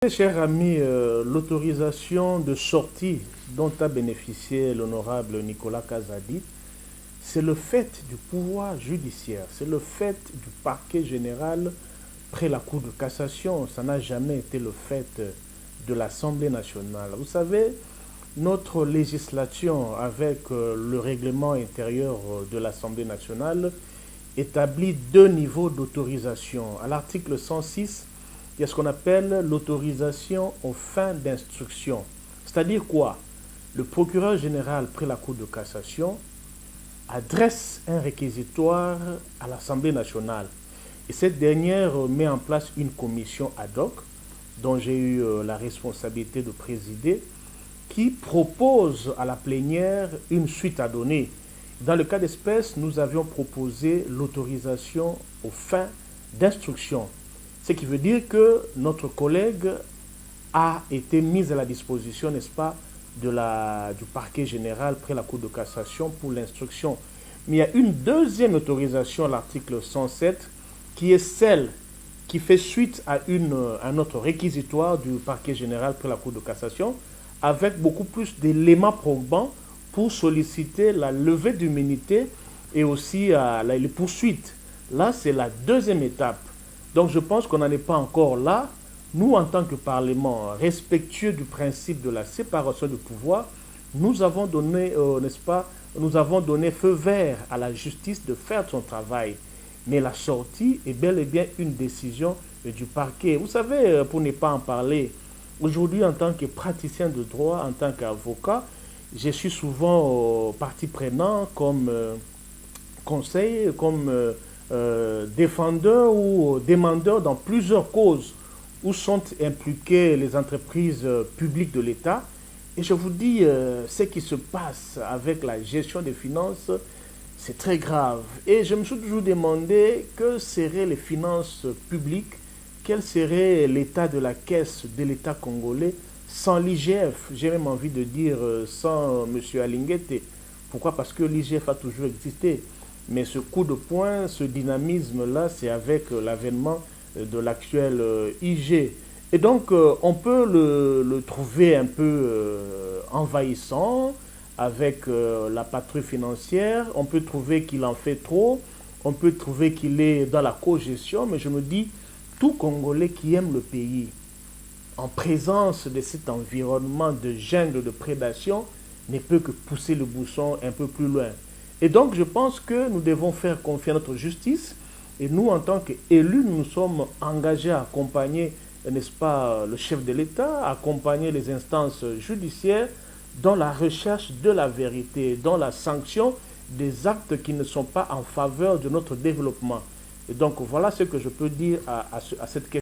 Cher ami, l'autorisation de sortie dont a bénéficié l'honorable Nicolas Kazadi, c'est le fait du pouvoir judiciaire, c'est le fait du parquet général près la Cour de cassation. Ça n'a jamais été le fait de l'Assemblée nationale. Vous savez, notre législation avec le règlement intérieur de l'Assemblée nationale établit deux niveaux d'autorisation. À l'article 106, il y a ce qu'on appelle l'autorisation aux fins d'instruction. C'est-à-dire quoi? Le procureur général près la Cour de cassation adresse un réquisitoire à l'Assemblée nationale. Et cette dernière met en place une commission ad hoc, dont j'ai eu la responsabilité de présider, qui propose à la plénière une suite à donner. Dans le cas d'espèce, nous avions proposé l'autorisation aux fins d'instruction. Ce qui veut dire que notre collègue a été mis à la disposition, n'est-ce pas, du parquet général près la Cour de cassation pour l'instruction. Mais il y a une deuxième autorisation, l'article 107, qui est celle qui fait suite à notre réquisitoire du parquet général près la Cour de cassation, avec beaucoup plus d'éléments probants pour solliciter la levée d'immunité et aussi les poursuites. Là, c'est la deuxième étape. Donc je pense qu'on n'en est pas encore là. Nous, en tant que Parlement, respectueux du principe de la séparation du pouvoir, nous avons donné, n'est-ce pas, nous avons donné feu vert à la justice de faire son travail. Mais la sortie est bel et bien une décision du parquet. Vous savez, pour ne pas en parler, aujourd'hui, en tant que praticien de droit, en tant qu'avocat, je suis souvent partie prenante comme conseil, comme défendeur ou demandeur dans plusieurs causes où sont impliquées les entreprises publiques de l'État. Et je vous dis, ce qui se passe avec la gestion des finances, c'est très grave. Et je me suis toujours demandé que seraient les finances publiques, quel serait l'état de la caisse de l'État congolais sans l'IGF. J'ai même envie de dire sans M. Alinguete. Pourquoi? Parce que l'IGF a toujours existé. Mais ce coup de poing, ce dynamisme-là, c'est avec l'avènement de l'actuel IG. Et donc, on peut le trouver un peu envahissant avec la patrouille financière. On peut trouver qu'il en fait trop. On peut trouver qu'il est dans la cogestion. Mais je me dis, tout Congolais qui aime le pays, en présence de cet environnement de jungle, de prédation, ne peut que pousser le bouchon un peu plus loin. Et donc, je pense que nous devons faire confiance à notre justice. Et nous, en tant qu'élus, nous sommes engagés à accompagner, n'est-ce pas, le chef de l'État, à accompagner les instances judiciaires dans la recherche de la vérité, dans la sanction des actes qui ne sont pas en faveur de notre développement. Et donc, voilà ce que je peux dire à cette question.